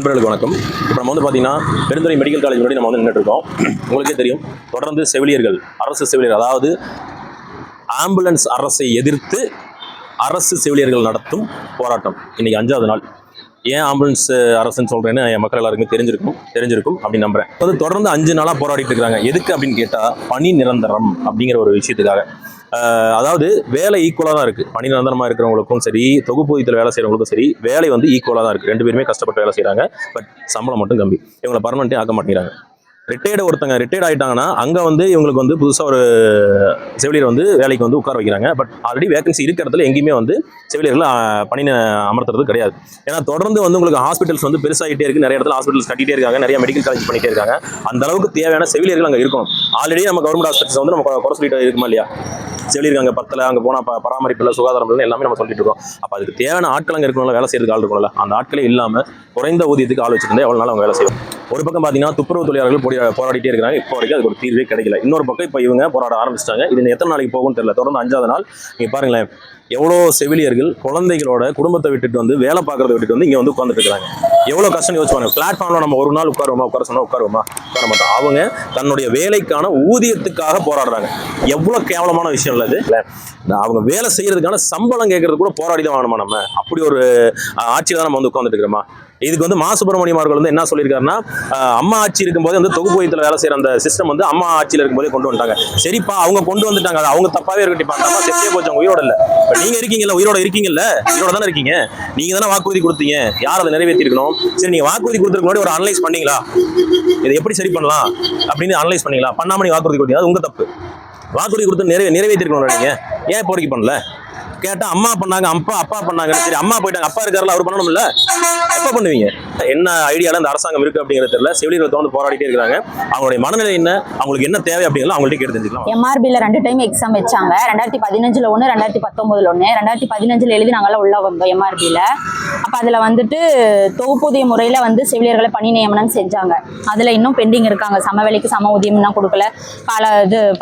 நண்பர்களுக்கு வணக்கம். இப்போ நம்ம பார்த்தீங்கன்னா பெருந்துறை மெடிக்கல் காலேஜ் முன்னாடி நம்ம நின்றுட்டு இருக்கோம். உங்களுக்கே தெரியும், தொடர்ந்து செவிலியர்கள், அரசு செவிலியர், அதாவது ஆம்புலன்ஸ் அரசை எதிர்த்து அரசு செவிலியர்கள் நடத்தும் போராட்டம் இன்னைக்கு 5வது நாள். ஏன் ஆம்புலன்ஸ் அரசுன்னு சொல்றேன்னு என் மக்கள் எல்லாருக்குமே தெரிஞ்சிருக்கும் அப்படின்னு நம்புறேன். தொடர்ந்து 5 நாளாக போராடிட்டு இருக்காங்க. எதுக்கு அப்படின்னு கேட்டால், பணி நிரந்தரம் அப்படிங்கிற ஒரு விஷயத்துக்காக. அதாவது வேலை ஈக்குவலாக தான் இருக்குது. பணி நிரந்தரமாக இருக்கிறவங்களுக்கும் சரி, தொகுப்பூதியத்தில் வேலை செய்கிறவங்களுக்கும் சரி, வேலை ஈக்குவலாக தான் இருக்குது. 2 பேருமே கஷ்டப்பட்டு வேலை செய்கிறாங்க. பட் சம்பளம் மட்டும் கம்மி. இவங்களை பர்மனெண்ட்டே ஆக்க மாட்டேங்கிறாங்க. ஒருத்தங்க ரிட்டையர்ட் ஆகிட்டாங்கன்னா அங்கே இவங்களுக்கு புதுசாக ஒரு செவிலியர் வேலைக்கு உட்கார வைக்கிறாங்க. பட் ஆல்ரெடி வேகன்சி இருக்கிற இடத்துல எங்கேயுமே செவிலியர்கள் பணி அமர்த்துறது கிடையாது. ஏன்னா தொடர்ந்து உங்களுக்கு ஹாஸ்பிட்டல்ஸ் பெருசாகிட்டே இருக்குது. நிறைய இடத்துல ஹாஸ்பிட்டல்ஸ் கட்டிகிட்டே இருக்காங்க. நிறைய மெடிக்கல் காலேஜ் பண்ணிகிட்டே இருக்காங்க. அந்த அளவுக்கு தேவையான செவிலியர்கள் அங்கே இருக்கணும். ஆல்ரெடி நம்ம கவர்மெண்ட் ஹாஸ்பிட்டல்ஸ் நம்ம குறை சொல்லிட்டு இருக்குமா இல்லையா? செவிலியர்கள் அங்கே பத்தல, அங்கே போனால் பராமரிப்பு இல்லை, சுகாதாரம் இல்லை, எல்லாமே நம்ம சொல்லிட்டு இருக்கோம். அப்போ அதுக்கு தேவையான ஆட்கள் அங்கே இருக்கணும்ல, வேலை செய்யறதுக்கு ஆள் இருக்கணும்ல. அந்த ஆட்களே இல்லாமல் குறைந்த ஊதியத்துக்கு ஆள் வச்சுருந்தா எவ்வளோ நாள் அவங்க வேலை செய்யும். ஒரு பக்கம் பார்த்தீங்கன்னா துப்புரவு தொழிலாளர்கள் போராடிட்டே இருக்கிறாங்க. இப்போ வரைக்கும் அதுக்கு ஒரு தீர்வே கிடைக்கல. இன்னொரு பக்கம் இப்போ இவங்க போராட ஆரம்பிச்சிட்டாங்க. இது எத்தனை நாளைக்கு போகும்னு தெரியல. தொடர்ந்து 5வது நாள். நீங்கள் பாருங்களேன், எவ்வளோ செவிலியர்கள் குழந்தைகளோட குடும்பத்தை விட்டுட்டு வேலை பார்க்கறத விட்டுட்டு இங்கே உட்காந்துட்டு இருக்காங்க. எவ்வளோ கஷ்டம் யோசிப்பாங்க. பிளாட்ஃபார்மில் நம்ம ஒரு நாள் உட்கார சொன்னா உட்கார மாட்டோம். அவங்க தன்னுடைய வேலைக்கான ஊதியத்துக்காக போராடுறாங்க. எவ்வளோ கேவலமான விஷயம் இல்லை இது. அவங்க வேலை செய்யறதுக்கான சம்பளம் கேட்கறது கூட போராடி தான் வாங்கணுமா? நம்ம அப்படி ஒரு ஆட்சியில் தான் நம்ம உட்காந்துட்டு இருக்கிறோமா? இதுக்கு மா சுப்பிரமணியம் அவர்கள் என்ன சொல்லியிருக்காருன்னா, அம்மா ஆட்சி இருக்கும்போது தொகுப்பூதியத்தில் வேலை செய்யற அந்த சிஸ்டம் அம்மா ஆட்சியில் இருக்கும்போதே கொண்டு வந்துட்டாங்க. சரிப்பா, அவங்க கொண்டு வந்துட்டாங்க, அது அவங்க தப்பாவே இருக்கட்டிப்பா. அந்த அம்மா செத்தே போச்சு, அவங்க உயிரோட இல்லை. நீங்க இருக்கீங்கல்ல, உயிரோட இருக்கீங்கல்ல, உயிரோட தானே இருக்கீங்க. நீங்க தானே வாக்குறுதி கொடுத்தீங்க. யார் அதை நிறைவேற்றி இருக்கணும்? சரி, நீங்க வாக்குறுதி கொடுத்துருக்கு முன்னாடி ஒரு அனலைஸ் பண்ணீங்களா? இதை எப்படி சரி பண்ணலாம் அப்படின்னு அனலைஸ் பண்ணீங்களா? பண்ணாம நீங்க வாக்குறுதி கொடுத்தீங்க, அது உங்க தப்பு. வாக்குறுதி கொடுத்து நிறைவேற்றி இருக்கணும். நீங்க ஏன் போராடி பண்ணல? கேட்டா அம்மா பண்ணாங்க, அப்பா பண்ணாங்க. சரி, அம்மா போயிட்டாங்க, அப்பா இருக்காருல, அவர் பண்ணணும் இல்ல? எப்ப பண்ணுவீங்க? என்ன ஐடியால இந்த அரசாங்கம் இருக்கு அப்படிங்கிறது தெரியல. செவிலியர்கள் தொடர்ந்து போராடிட்டே இருக்காங்க. அவங்களுடைய மனநிலை என்ன, அவங்களுக்கு என்ன தேவை அப்படிங்கிறத அவங்கள்ட்ட கேட்டு தெரிஞ்சுக்கலாம். MRBல 2 டைம் எக்ஸாம் வச்சாங்க. 2015ல் 1, 2019ல் 1. 2015ல் எழுதி நாங்களாம் உள்ள வந்தோம் MRBல. அப்ப அதுல தொகுப்பூதிய முறையில செவிலியர்களை பணி நியமனம் செஞ்சாங்க. அதுல இன்னும் பெண்டிங் இருக்காங்க. சம வேலைக்கு சம ஊதியம் தான் கொடுக்கல,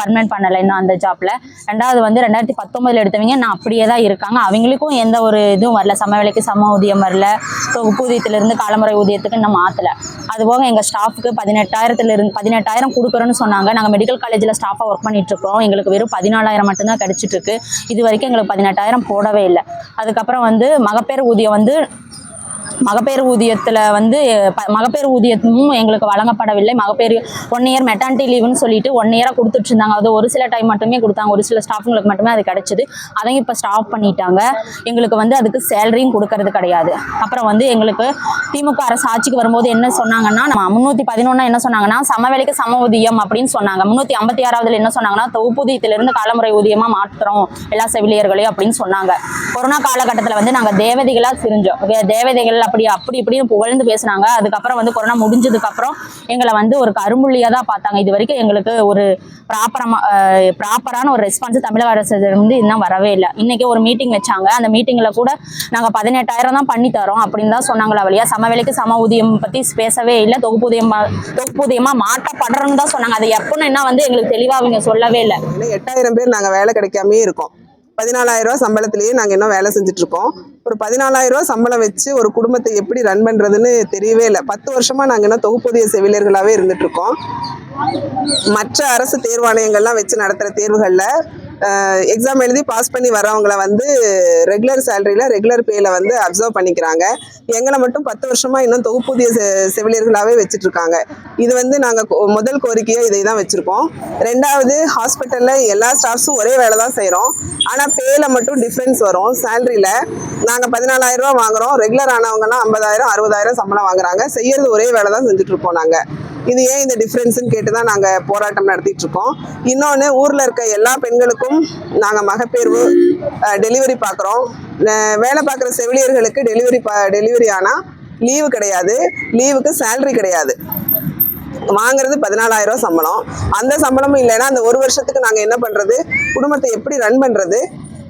பர்மனன்ட் பண்ணல இன்னும் அந்த ஜாப்ல. 2வது 2019ல் எடுத்தவங்க நான் அப்படியே தான் இருக்காங்க. அவங்களுக்கும் எந்த ஒரு இதுவும் வரல, சம வேலைக்கு சம ஊதியம் வரல, தொகுப்பூதியத்திலிருந்து காலமுறை ஊதியத்துக்கு இன்னும் மாத்தல. அதுபோக எங்க ஸ்டாஃபுக்கு 18,000 கொடுக்குறோன்னு சொன்னாங்க. நாங்க மெடிக்கல் காலேஜ்ல ஸ்டாஃபா ஒர்க் பண்ணிட்டு இருக்கோம். எங்களுக்கு வெறும் 14,000 மட்டும்தான் கிடைச்சிட்டு இருக்கு. இது வரைக்கும் எங்களுக்கு 18,000 போடவே இல்லை. அதுக்கப்புறம் மகப்பேறு ஊதியம் மகப்பேறு ஊதியத்தில் மகப்பேறு ஊதியமும் எங்களுக்கு வழங்கப்படவில்லை. மகப்பேறு 1 இயர் மெட்டர்னிட்டி லீவுன்னு சொல்லிட்டு 1 இயராக கொடுத்துட்டு இருந்தாங்க. அது ஒரு சில டைம் மட்டுமே கொடுத்தாங்க, ஒரு சில ஸ்டாஃபுங்களுக்கு மட்டுமே அது கிடைச்சிது. அதையும் இப்போ ஸ்டாப் பண்ணிட்டாங்க. எங்களுக்கு அதுக்கு சேலரியும் கொடுக்கறது கிடையாது. அப்புறம் எங்களுக்கு திமுக அரசு ஆட்சிக்கு வரும்போது என்ன சொன்னாங்கன்னா, நம்ம 311 என்ன சொன்னாங்கன்னா, சம வேலைக்கு சம ஊதியம் அப்படின்னு சொன்னாங்க. 356ல் என்ன சொன்னாங்கன்னா, தொகுப்பூதியத்திலிருந்து காலமுறை ஊதியமாக மாற்றுறோம் எல்லா செவிலியர்களையும் அப்படின்னு சொன்னாங்க. கொரோனா காலகட்டத்தில் நாங்கள் தேவதைகளாக சிரிஞ்சோம். தேவதைகள் அப்படி இப்படின்னு புகழ்ந்து பேசினாங்க. அதுக்கப்புறம் கொரோனா முடிஞ்சதுக்கு அப்புறம் எங்களை ஒரு கரும்புள்ளியா தான் பார்த்தாங்க. இது வரைக்கும் எங்களுக்கு ஒரு ப்ராப்பரான ஒரு ரெஸ்பான்ஸ் தமிழக அரசு இன்னும் வரவே இல்லை. இன்னைக்கு ஒரு மீட்டிங் வச்சாங்க. அந்த மீட்டிங்ல கூட நாங்க 18,000 தான் பண்ணி தரோம் அப்படின்னு தான் சொன்னாங்களா வழியா. சம வேலைக்கு சம ஊதியம் பத்தி பேசவே இல்லை. தொகுப்பூதியமா மாற்றப்படுறோம்னு தான் சொன்னாங்க. அது எப்பன்னு எங்களுக்கு தெளிவா அவங்க சொல்லவே இல்லை. 8,000 பேர் நாங்க வேலை கிடைக்காமே இருக்கோம். 14,000 சம்பளத்திலேயே நாங்கள் இன்னும் வேலை செஞ்சுட்டு இருக்கோம். ஒரு 14,000 சம்பளம் வச்சு ஒரு குடும்பத்தை எப்படி ரன் பண்ணுறதுன்னு தெரியவே இல்லை. 10 வருஷமாக நாங்கள் இன்னும் தொகுப்பூதிய செவிலியர்களாகவே இருந்துட்டு இருக்கோம். மற்ற அரசு தேர்வாணையங்கள்லாம் வச்சு நடத்துகிற தேர்வுகளில் எக்ஸாம் எழுதி பாஸ் பண்ணி வரவங்களை ரெகுலர் சேலரியில் ரெகுலர் பேயில் அப்சர்வ் பண்ணிக்கிறாங்க. எங்களை மட்டும் 10 வருஷமாக இன்னும் தொகுப்பூதிய செவிலியர்களாகவே வச்சுட்ருக்காங்க. இது நாங்கள் முதல் கோரிக்கையாக இதை தான் வச்சுருக்கோம். 2வது, ஹாஸ்பிட்டலில் எல்லா ஸ்டாஃப்ஸும் ஒரே வேலை தான் செய்கிறோம். ஆனால் பேயில் மட்டும் டிஃப்ரென்ஸ் வரும். சேலரியில் நாங்கள் 14,000 வாங்குகிறோம். ரெகுலர் ஆனவங்கலாம் 50,000 60,000 சம்பளம் வாங்குறாங்க. செய்யறது ஒரே வேலை தான் செஞ்சுட்ருப்போம். நாங்கள் இது ஏன் இந்த டிஃப்ரென்ஸுன்னு கேட்டு தான் நாங்கள் போராட்டம் நடத்திட்டு இருக்கோம். இன்னொன்று, ஊரில் இருக்க எல்லா பெண்களுக்கும் நாங்கள் மகப்பேறு டெலிவரி பார்க்குறோம். வேலை பார்க்குற செவிலியர்களுக்கு டெலிவரி ஆனால் லீவு கிடையாது, லீவுக்கு சேலரி கிடையாது. வாங்குறது 14,000 சம்பளம். அந்த சம்பளமும் இல்லைன்னா அந்த ஒரு வருஷத்துக்கு நாங்கள் என்ன பண்ணுறது? குடும்பத்தை எப்படி ரன் பண்ணுறது?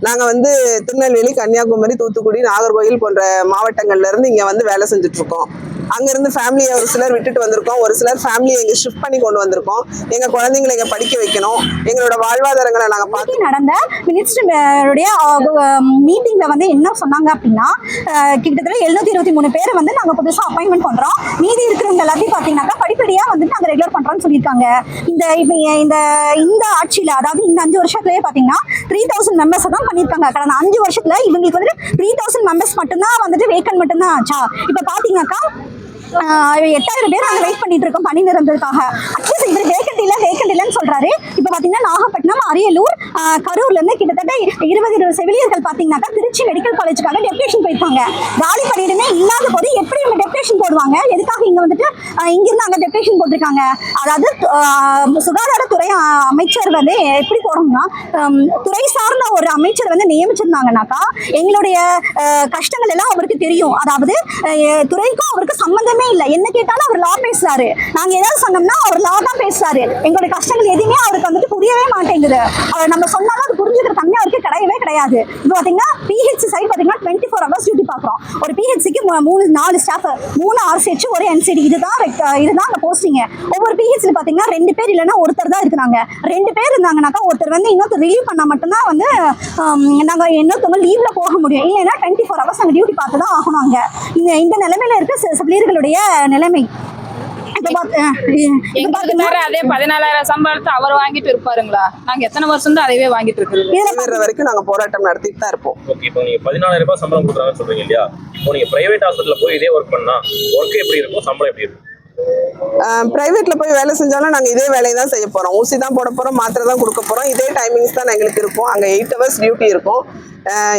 நாங்கள் வந்து திருநெல்வேலி, கன்னியாகுமரி, தூத்துக்குடி, நாகர்கோயில் போன்ற மாவட்டங்கள்ல இருந்து இங்கே வந்து வேலை செஞ்சுட்டு இருக்கோம். அங்கேருந்து ஃபேமிலியை ஒரு சிலர் விட்டுட்டு வந்திருக்கோம், ஒரு சிலர் ஃபேமிலியை இங்கே ஷிஃப்ட் பண்ணி கொண்டு வந்திருக்கோம். எங்கள் குழந்தைங்களை இங்கே படிக்க வைக்கணும், எங்களோட வாழ்வாதாரங்களை நாங்கள் பார்த்து நடந்த மினிஸ்டருடைய மீட்டிங்ல வந்து என்ன சொன்னாங்க அப்படின்னா, கிட்டத்தட்ட 723 பேரை வந்து நாங்க புதுசா அப்பாயின்மெண்ட் பண்றோம், மீதி இருக்கிறவங்க எல்லாத்தையும் பாத்தீங்கன்னாக்கா படிப்படியா வந்து நாங்க ரெகுலர் பண்றோம்னு சொல்லியிருக்காங்க. இந்த ஆட்சியில, அதாவது இந்த 5 வருஷத்துலயே பாத்தீங்கன்னா 3000 மெம்பர்ஸ் தான் பண்ணிருக்காங்க. கடந்த 5 வருஷத்துல இவங்களுக்கு வந்து 3000 மெம்பர்ஸ் மட்டும்தான் வந்துட்டு வேக்கன் மட்டும்தான் ஆச்சா. இப்ப பாத்தீங்கன்னாக்கா 8000 பேர் நாங்கள் வெயிட் பண்ணிட்டு இருக்கோம் பணி நிரந்தரத்துக்காக. அட்லீஸ்ட் இவர் வேக்கண்ட் இல்லைன்னு சொல்றாரு. இப்போ பாத்தீங்கன்னா நாகப்பட்டினம், அரியலூர், கரூர்ல இருந்து கிட்டத்தட்ட 20 செவிலியர்கள் பாத்தீங்கன்னாக்கா திருச்சி மெடிக்கல் காலேஜுக்காக டெப்டேஷன் போயிருக்காங்க. காலி பணியிடமே இல்லாத போது எப்படி இவங்க டெப்டேஷன் போடுவாங்க? எதுக்காக இங்க வந்துட்டு இங்கிருந்து அங்க டெப்டேஷன் போட்டிருக்காங்க? அதாவது சுகாதாரத்துறை அமைச்சர் வந்து எப்படி போடணும்னா, துறை சார்ந்த ஒரு அமைச்சர் வந்து நியமிச்சிருந்தாங்கன்னாக்கா எங்களுடைய கஷ்டங்கள் எல்லாம் அவருக்கு தெரியும். அதாவது துறைக்கும் அவருக்கு சம்பந்தமே இல்லை. என்ன கேட்டாலும் அவர் லா பேசுறாரு, நாங்க ஏதாவது சொன்னோம்னா அவர் லா தான் பேசுறாரு. எங்களுடைய கஷ்டங்கள் எதுவுமே அவருக்கு வந்துட்டு புரியவே மாட்டேங்குது. அவர் நம்ம சொன்னாலும் அது புரிஞ்சுக்கிற தன்மை அவருக்கு கிடையவே கிடையாது. இப்போ பாத்தீங்கன்னா பிஹெச் சைடு பாத்தீங்கன்னா 24 hours டியூட்டி பாக்குறோம். ஒரு பிஹெச்சுக்கு 3-4 ஸ்டாஃப், 3 RCH, ஒரு NCD, இதுதான் அந்த போஸ்டிங். ஒவ்வொரு பிஹெச்ல பாத்தீங்கன்னா 2 பேர் இல்லைன்னா ஒருத்தர் தான் இருக்கிறாங்க. 2 பேர் இருந்தாங்கன்னாக்கா ஒருத்தர் வந்து இன்னொருத்தர் ரிலீவ் பண்ணா மட்டும்தான் வந்து நாங்க இன்னொருத்தவங்க லீவ்ல போக முடியும். இல்லைன்னா 24 hours நாங்க டியூட்டி பார்த்து தான் ஆகணும். அங்க இந்த நிலைமையில இருக்க செவிலியர்களுடைய நிலைமை. அதே 14,000 சம்பளத்தை அவர் வாங்கிட்டு இருப்பாருங்களா? நாங்க எத்தனை வருஷம் தான் அதையே வாங்கிட்டு இருக்கிறது வரைக்கும் நாங்க போராட்டம் நடத்திட்டு தான் இருப்போம். ஓகே, இப்போ நீங்க 14,000 ரூபாய் சம்பளம் கொடுக்குறாங்கன்னு சொல்றீங்க இல்லையா? இப்போ நீங்க பிரைவேட் ஹாஸ்பிட்டல்ல போய் இதே ஒர்க் பண்ணா ஒர்க் எப்படி இருக்கும், சம்பளம் எப்படி இருக்கும்? பிரைவேட்ல போய் வேலை செஞ்சாலும் நாங்கள் இதே வேலையை தான் செய்ய போகிறோம். ஊசி தான் போட போகிறோம், மாத்திரை தான் கொடுக்க போகிறோம். இதே டைமிங்ஸ் தான் எங்களுக்கு இருக்கும். அங்கே 8 hours டியூட்டி இருக்கும்.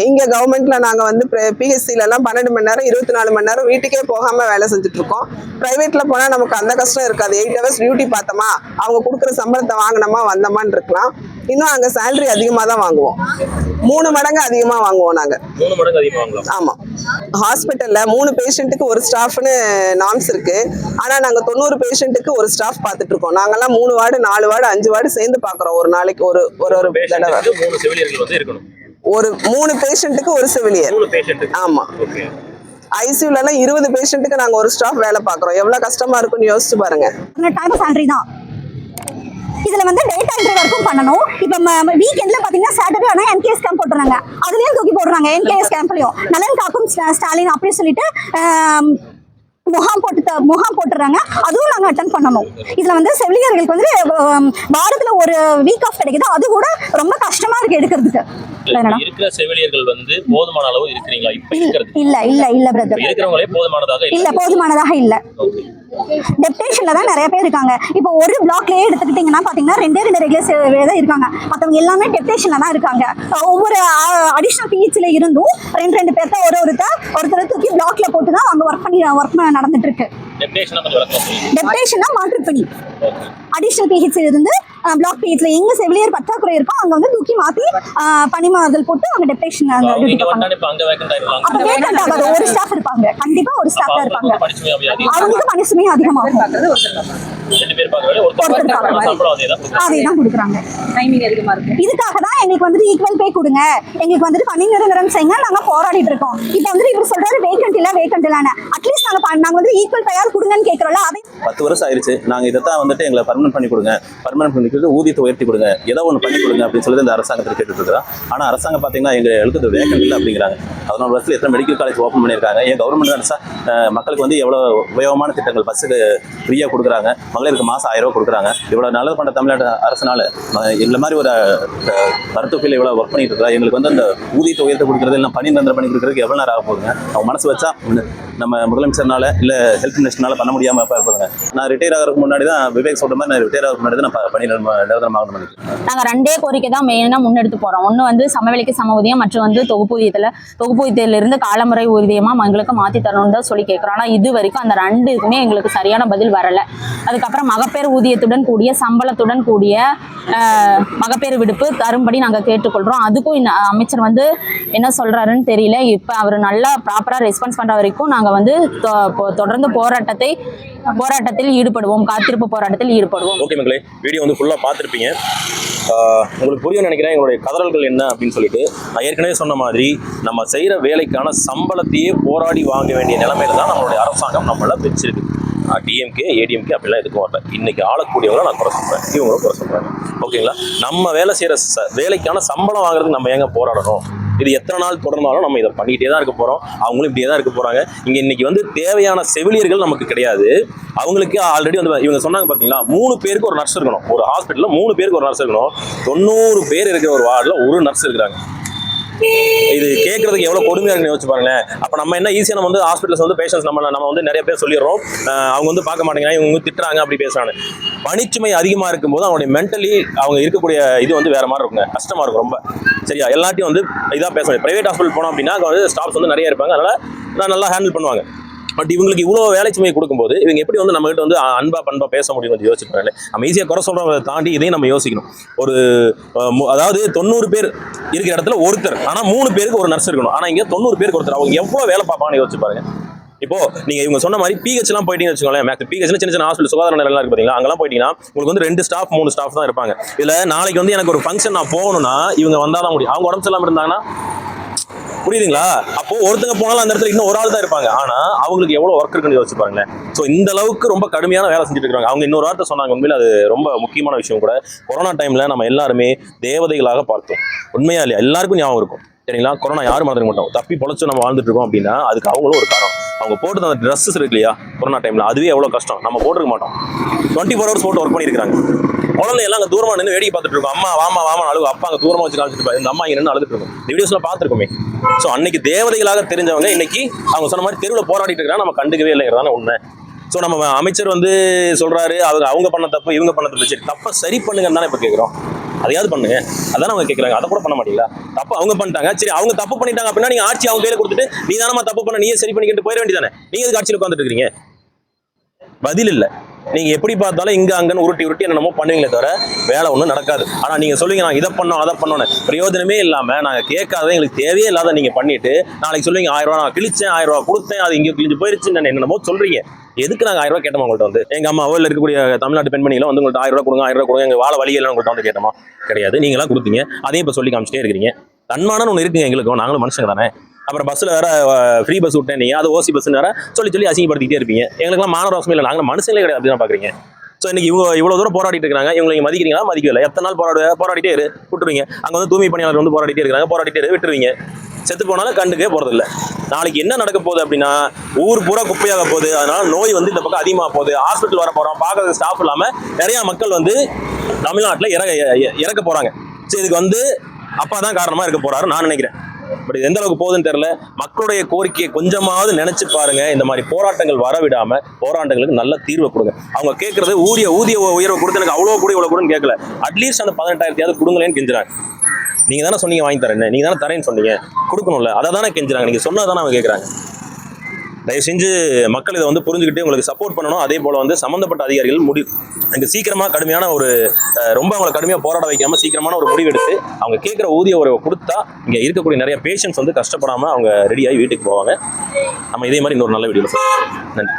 இங்கே கவர்மெண்ட்டில் நாங்கள் வந்து பிஹெச்சிலலாம் 12 மணி நேரம் 24 மணி நேரம் வீட்டுக்கே போகாமல் வேலை செஞ்சுட்ருக்கோம். ப்ரைவேட்டில் போனால் நமக்கு அந்த கஷ்டம் இருக்காது. 8 hours டியூட்டி பார்த்தோமா, அவங்க கொடுக்குற சம்பளத்தை வாங்கினோமா வந்தோமான்னு இருக்கலாம். இன்னும் அங்கே சேலரி அதிகமாக தான் வாங்குவோம், 3 மடங்கு அதிகமாக வாங்குவோம் நாங்கள். 3 மடங்கு அதிகமாக வாங்கலாம். ஆமாம், ஹாஸ்பிட்டலில் 3 பேஷண்ட்டுக்கு ஒரு ஸ்டாஃப்னு நார்ம்ஸ் இருக்குது. ஆனால் நாங்கள் 90 பேஷண்ட்டுக்கு ஒரு ஸ்டாஃப் பார்த்துட்ருக்கோம். நாங்கள்லாம் 3 வார்டு 4 வார்டு 5 வார்டு சேர்ந்து பார்க்குறோம் ஒரு நாளைக்கு. ஒரு தடவை 3 செவிலியர்கள் வந்து இருக்கணும். ஒரு 3 பேஷண்ட்டுக்கு ஒரு செவிலியர். 3 பேஷண்ட்டுக்கு. ஆமாம். ஓகே. ஐசியூலலாம் 20 பேஷண்ட்டுக்கு நாங்கள் ஒரு ஸ்டாஃப் வேலை பார்க்குறோம். எவ்வளோ கஷ்டமாக இருக்குன்னு யோசிச்சு பாருங்க. சேலரி தான். இதுல வந்து டேட்டா என்ட்ரி வரைக்கும் பண்ணணும். இப்போ வீக்கெண்ட்ல பாத்தீங்கன்னா சாட்டர்டே ஆனா NKS கேம்ப் போட்டுறாங்க, அதுலயும் தூக்கி போடுறாங்க. NKS கேம்ப்லயும் நலன் காக்கும் ஸ்டாலின் அப்படி சொல்லிட்டு முகாம் போட்டுறாங்க, அதுவும் நாங்கள் அட்டன் பண்ணணும். இதுல வந்து செவிலியர்களுக்கு வந்து வாரத்துல ஒரு வீக் ஆஃப் கிடைக்குது, அது கூட ரொம்ப கஷ்டமா இருக்கு எடுக்கிறதுக்கு. இருக்கிற செவிலியர்கள் வந்து போதுமான அளவு இருக்கிறீங்களா? இப்ப இருக்கிறது இல்ல பிரதர், இருக்கிறவங்களே போதுமானதாக இல்ல. டெப்டேஷன்ல தான் நிறைய பேர் இருக்காங்க. இப்போ ஒரு பிளாக்லயே எடுத்துக்கிட்டீங்கன்னா பாத்தீங்கன்னா 2 ரெகுலர் தான் இருக்காங்க, மற்றவங்க எல்லாமே டெப்டேஷன்ல தான் இருக்காங்க. ஒவ்வொரு அடிஷனல் பிஹெச்ல இருந்தும் 2 பேர்த்த ஒருத்தர் தூக்கி பிளாக்ல போட்டு தான் அங்க ஒர்க் நடந்துட்டு இருக்கு. டெப்டேஷனா மாற்றுப்பணி. அடிஷனல் பிஹெச்ல இருந்து பிளாக் பிஹெச்ல எங்க செவிலியர் பற்றாக்குறை இருக்கோ அங்க வந்து தூக்கி மாத்தி பணிமாறுதல் போட்டு அவங்க டெப்டேஷன் அப்ப வேக்கன்ட் ஆகாது. ஒரு ஸ்டாஃப் இருப்பாங்க, கண்டிப்பா ஒரு ஸ்டாஃப் தான் இருப்பாங்க. அவங்களுக்கு பணி சுமை அதிகமாகும். அதேதான் கொடுக்குறாங்க. இதுக்காக தான் எங்களுக்கு வந்து ஈக்குவல் பே கொடுங்க, எங்களுக்கு வந்து பணி நிரந்தரம் செய்யுங்க நாங்க போராடிட்டு இருக்கோம். இப்ப வந்து இவர் சொல்றாரு வேக்கன்ட் இல்லன்னு. அட்லீஸ்ட் நாங்க வந்து ஈக்குவல் பேயாவது கொடுங்கன்னு கேட்கறோம்ல. அதே 10 வருஷம் ஆயிடுச்சு. நாங்க இதைத்தான் வந்துட்டு எங்களை பர்மனன்ட் பண்ணி கொடுங்க, பர்மனன்ட் பண்ணி ஊதியத்தை உயர்த்தி கொடுங்க, ஏதோ ஒன்று பண்ணி கொடுங்க அப்படின்னு சொல்லி இந்த அரசாங்கத்தில் கேட்டுட்டு இருக்கிறோம். ஆனால் அரசாங்கம் பார்த்தீங்கன்னா எங்களுக்கு வேக்கன்ட் இல்லை அப்படிங்கிறாங்க. 14 வருஷத்துல எத்தனை மெடிக்கல் காலேஜ் ஓப்பன் பண்ணியிருக்காங்க. ஏன் கவர்மெண்ட் தான் மக்களுக்கு வந்து எவ்வளோ உபயோகமான திட்டங்கள் பஸ்ஸுக்கு ஃப்ரீயாக கொடுக்குறாங்க, மகளிருக்கு மாதம் 1000 ரூபா கொடுக்குறாங்க. இவ்வளோ நல்லது பண்ண தமிழ்நாடு அரசனால இந்த மாதிரி ஒரு மருத்துவத்தில் இவ்வளோ ஒர்க் பண்ணிட்டு இருக்கிறா. எங்களுக்கு வந்து அந்த ஊதியத்தை உயர்த்தி கொடுக்குறது இல்லை பணி நிரந்தரம் பண்ணி கொடுக்குறதுக்கு எவ்வளோ நேரம் ஆக போகுதுங்க? அவங்க மனசு வச்சா நம்ம முதலமைச்சர்னால இல்லை ஹெல்த் மினிஸ்டர்னால பண்ண முடியாமல் இருப்பாங்க. நான் ரிட்டையர் ஆகிறதுக்கு முன்னாடி தான் விவேக் சொல்ற மாதிரி, நான் ரிட்டையர் ஆகிறதுக்கு முன்னாடி தான் நான் பணி நிரந்தரம் ஆகணும் நினைக்கிறேன். நாங்கள் 2 கோரிக்கை தான் மெயினாக முன்னெடுத்து போகிறோம். ஒன்று வந்து சமவெளிக்கு சம ஊதியம், மற்றும் வந்து தொகுப்பூதியத்திலிருந்து காலமுறை ஊதியமாக எங்களுக்கு மாற்றி தரணும்னு தான் சொல்லி கேட்குறோம். ஆனால் இது வரைக்கும் அந்த 2க்குமே எங்களுக்கு சரியான பதில் வரலை. அதுக்கப்புறம் அதுக்கப்புறம் மகப்பேறு ஊதியத்துடன் கூடிய சம்பளத்துடன் கூடிய மகப்பேறு விடுப்பு தரும்படி நாங்கள் கேட்டுக்கொள்கிறோம். அதுக்கும் அமைச்சர் வந்து என்ன சொல்கிறாருன்னு தெரியல. இப்போ அவர் நல்லா ப்ராப்பராக ரெஸ்பான்ஸ் பண்ணுற வரைக்கும் நாங்கள் வந்து தொடர்ந்து போராட்டத்தில் ஈடுபடுவோம், காத்திருப்பு போராட்டத்தில் ஈடுபடுவோம். ஓகே மக்களே, வீடியோ வந்து ஃபுல்லாக பார்த்துருப்பீங்க. உங்களுக்கு புரியும் நினைக்கிறேன் எங்களுடைய கதறல்கள் என்ன அப்படின்னு சொல்லிட்டு. நான் ஏற்கனவே சொன்ன மாதிரி நம்ம செய்கிற வேலைக்கான சம்பளத்தையே போராடி வாங்க வேண்டிய நிலைமையில தான் நம்மளுடைய அரசாங்கம் நம்மளை வச்சிருக்கு. டிஎம்கே ஏடிஎம்கே அப்படிலாம் எதுக்கும் வரல. இன்னைக்கு ஆளக்கூடியவங்களை நான் குறை சொல்கிறேன், இவங்களும் குறை சொல்கிறாங்க. ஓகேங்களா? நம்ம வேலை செய்கிற வேலைக்கான சம்பளம் வாங்குறதுக்கு நம்ம ஏங்க போராடணும்? இது எத்தனை நாள் தொடர்ந்தாலும் நம்ம இதை பண்ணிகிட்டே தான் இருக்க போகிறோம். அவங்களும் இப்படியே தான் இருக்க போகிறாங்க. இங்கே இன்னைக்கு வந்து தேவையான செவிலியர்கள் நமக்கு கிடையாது. அவங்களுக்கு ஆல்ரெடி வந்து இவங்க சொன்னாங்க பார்த்தீங்களா, 3 பேருக்கு ஒரு நர்ஸ் இருக்கணும். ஒரு ஹாஸ்பிட்டலில் 3 பேருக்கு ஒரு நர்ஸ் இருக்கணும். 90 பேர் இருக்கிற ஒரு வார்டில் ஒரு நர்ஸ் இருக்கிறாங்க. இது கேட்கறதுக்கு எவ்வளவு கொடுமையா இருக்குன்னு யோசிச்சு பாருங்களேன். அப்ப நம்ம என்ன ஈஸியா நம்ம வந்து ஹாஸ்பிட்டல்ஸ் வந்து பேஷன்ஸ் நம்ம வந்து நிறைய பேர் சொல்லிடுறோம், அவங்க வந்து பார்க்க மாட்டேங்கிறாங்க, இவங்க திட்டுறாங்க, அப்படி பேசுறாங்க. பணிச்சுமை அதிகமா இருக்கும்போது அவங்களுடைய மென்டலி அவங்க இருக்கக்கூடிய இது வந்து வேற மாதிரி இருக்குங்க, கஷ்டமா இருக்கும் ரொம்ப. சரியா? எல்லாத்தையும் வந்து இதாக பேச முடியும். பிரைவேட் ஹாஸ்பிட்டல் போனோம் அப்படின்னா அங்கே வந்து ஸ்டாஃப்ஸ் வந்து நிறைய இருப்பாங்க, அதனால நல்லா ஹேண்டில் பண்ணுவாங்க. பட் இவங்களுக்கு இவ்வளோ வேலை சுமையை கொடுக்கும்போது இவங்க எப்படி வந்து நம்மகிட்ட வந்து அன்பா பண்பா பேச முடியும் கொஞ்சம் யோசிச்சுப்பாங்க. நம்ம ஈஸியாக குறை சொல்றவங்களை தாண்டி இதையும் நம்ம யோசிக்கணும். ஒரு அதாவது 90 பேர் இருக்கிற இடத்துல ஒருத்தர், ஆனால் 3 பேருக்கு ஒரு நர்ஸ் இருக்கணும். ஆனால் இங்கே 90 பேருக்கு ஒருத்தர். அவங்க எவ்வளோ வேலை பார்ப்பாங்கன்னு யோசிச்சு பாருங்க. இப்போ நீங்க இவங்க சொன்ன மாதிரி பிஹெச் எல்லாம் போயிட்டீங்கன்னு வச்சுக்கோங்களேன். பிஹெச்ல சின்ன சின்ன ஹாஸ்பிட்டல் சுகாதார நிலையெல்லாம் இருக்கு பாத்தீங்களா, அங்கெல்லாம் போயிட்டீங்கன்னா உங்களுக்கு வந்து 2 ஸ்டாஃப் 3 ஸ்டாஃப் தான் இருப்பாங்க. இதுல நாளைக்கு வந்து எனக்கு ஒரு ஃபங்க்ஷன் நான் போகணும்னா இவங்க வந்தாதான் முடியும். அவங்க உடம்பு சரியில்லாம இருந்தாங்கன்னா, புரியுதுங்களா? அப்போ ஒருத்தங்க போனாலும் அந்த இடத்துல இன்னும் ஒரு ஆள் தான் இருப்பாங்க. ஆனா அவங்களுக்கு எவ்வளவு ஒர்க் இருக்குன்னு யோசிச்சு பாருங்களேன். ஸோ இந்த அளவுக்கு ரொம்ப கடுமையான வேலை செஞ்சுட்டு இருக்காங்க. அவங்க இன்னொரு வார்த்தை சொன்னாங்க, உண்மையில அது ரொம்ப முக்கியமான விஷயம் கூட. கொரோனா டைம்ல நம்ம எல்லாருமே தேவதைகளாக பார்த்தோம். உண்மையா இல்லையா? எல்லாருக்கும் ஞாபகம் இருக்கும். சரிங்களா? கொரோனா யாரும் மறந்துட மாட்டோம். தப்பி பொழைச்சு நம்ம வாழ்ந்துட்டு இருக்கோம் அப்படின்னா அதுக்கு அவங்களும் ஒரு காரணம். அவங்க போட்டு அந்த ட்ரெஸ்ஸஸ் இருக்கு இல்லையா, கொரோனா டைம்ல அதுவே எவ்வளவு கஷ்டம். நம்ம போட்டுருக்க மாட்டோம். 24 hours போட்டு ஒர்க் பண்ணியிருக்காங்க. குழந்தை எல்லாம் அங்கே தூரமா நின்று வேடிக்கை பார்த்துட்டு இருக்கோம். அம்மா வாமா வாமா அழுகு, அப்பா அங்கே தூரமா வச்சு காமிச்சிட்டு இந்த அம்மா இங்கே நின்று அழுதுட்டு இருக்கும். இந்த வீடியோஸ்ல பார்த்துருக்கோமே. ஸோ அன்னைக்கு தேவதைகளாக தெரிஞ்சவங்க இன்னைக்கு அவங்க சொன்ன மாதிரி தெருவில் போராடிட்டு இருக்கிறாங்க. நம்ம கண்டுக்கவே இல்லைங்கிறதான உண்மை. ஸோ நம்ம அமைச்சர் வந்து சொல்றாரு அவங்க பண்ண தப்பு இவங்க பண்ண தப்பு. சரி, தப்பை சரி பண்ணுங்கன்னு தானே இப்போ கேட்குறோம். அதையாவது பண்ணுங்க, அதான் அவங்க கேட்குறாங்க. அதை கூட பண்ண மாட்டீங்களா? தப்பு அவங்க பண்ணிட்டாங்க, சரி அவங்க தப்பு பண்ணிட்டாங்க அப்படின்னா நீங்க ஆட்சி அவங்க கையில கொடுத்துட்டு நீ தானமா தப்பு பண்ண, நீயே சரி பண்ணிக்கிட்டு போயிட வேண்டியதானே. நீங்க எதுக்கு ஆட்சியில் உட்காந்துட்டு இருக்கீங்க? பதில் இல்லை. நீங்க எப்படி பார்த்தாலும் இங்க அங்கன்னு உருட்டி என்னமோ பண்ணுவீங்களே தவிர வேலை ஒன்றும் நடக்காது. ஆனா நீங்க சொல்லுவீங்க நான் இதை பண்ணோம் அதை பண்ணோன்னு, பிரயோஜனமே இல்லாம நாங்க கேட்காத எங்களுக்கு தேவையே இல்லாத நீங்க பண்ணிட்டு நாளைக்கு சொல்லுவீங்க 1000 ரூபா நான் கிழிச்சேன், 1000 ரூபா கொடுத்தேன், அது இங்கே கிழிஞ்சு போயிருச்சுன்னு என்னமோ சொல்றீங்க. எதுக்கு நாங்கள் 1000 ரூபா கேட்டோமா உங்கள்கிட்ட வந்து? எங்க அம்மா அவள் இருக்கக்கூடிய தமிழ்நாட்டு பெண்மணிகளும் வந்து உங்கள்கிட்ட 1000 ரூபா கொடுங்க 1000 ரூபா கொடுங்க, எங்க வாழ வழியெல்லாம் உங்கள்கிட்ட வந்து கேட்டோமா? கிடையாது. நீங்களாம் கொடுத்தீங்க, அதையும் இப்போ சொல்லி காமிச்சிட்டே இருக்கிறீங்க. தன்மானம் ஒன்று இருக்குங்க எங்களுக்கும், நாங்களும் மனுஷங்க தானே. அப்புறம் பஸ்ஸில் வேற ஃப்ரீ பஸ் விட்டேன், நீங்கள் அது ஓசி பஸ்ன்னு வேற சொல்லி அசிங்கப்படுத்திட்டே இருப்பீங்க. எங்களுக்குலாம் மாணவராசமே இல்லை, நாங்கள் மனுஷங்களே கிடையாது. அப்படி தான் பார்க்குறீங்க. ஸோ இன்னைக்கு இவ்வளோ தூரம் போராடிட்டு இருக்காங்க. இவங்க நீங்கள் மதிக்கிறீங்களா? மதிக்கல. எத்தனை நாள் போராடிட்டே விட்டுருவீங்க. அங்கே வந்து தூய்மை பணியாளர் வந்து போராடிட்டே இருக்காங்க, போராடிட்டே விட்டுருவீங்க. செத்து போனாலும் கண்டுக்கே போறதில்ல. நாளைக்கு என்ன நடக்க போகுது அப்படின்னா ஊர் பூரா குப்பையாக போகுது. அதனால நோய் வந்து இந்த பக்கம் அதிகமாக போகுது. ஹாஸ்பிட்டல் வர போகிறோம், பார்க்கறது ஸ்டாஃப் இல்லாமல் நிறையா மக்கள் வந்து தமிழ்நாட்டில் இறக்க போகிறாங்க. சரி, இதுக்கு வந்து அப்பா தான் காரணமாக இருக்க போறாரு நான் நினைக்கிறேன். பட் இது எந்த அளவுக்கு போகுதுன்னு தெரியல. மக்களுடைய கோரிக்கையை கொஞ்சமாவது நினைச்சு பாருங்க. இந்த மாதிரி போராட்டங்கள் வரவிடாம போராட்டங்களுக்கு நல்ல தீர்வை கொடுங்க. அவங்க கேட்கறது ஊதிய உயர்வு கொடுத்து எனக்கு அவ்வளோ கூட இவ்வளோ கூடன்னு கேட்கல. அட்லீஸ்ட் அந்த 18,000 கொடுங்களேன்னு கெஞ்சுறாங்க. நீங்க தானே சொன்னீங்க வாங்கி தரேன்னு, நீங்க தானே தரேன்னு சொன்னீங்க, கொடுக்கணும்ல, அதை தானே கெஞ்சுறாங்க. நீங்க சொன்னதானே அவங்க கேட்கறாங்க. தயவு செஞ்சு மக்கள் இதை வந்து புரிஞ்சுக்கிட்டு உங்களுக்கு சப்போர்ட் பண்ணணும். அதே போல வந்து சம்பந்தப்பட்ட அதிகாரிகள் இங்க சீக்கிரமா கடுமையான ஒரு ரொம்ப அவங்களை கடுமையாக போராட வைக்காம சீக்கிரமான ஒரு முடிவு எடுத்து அவங்க கேட்குற ஊதிய உறவை கொடுத்தா இங்க இருக்கக்கூடிய நிறைய பேஷண்ட்ஸ் வந்து கஷ்டப்படாம அவங்க ரெடியாகி வீட்டுக்கு போவாங்க. நம்ம இதே மாதிரி இன்னொரு நல்ல வீடியோ. நன்றி.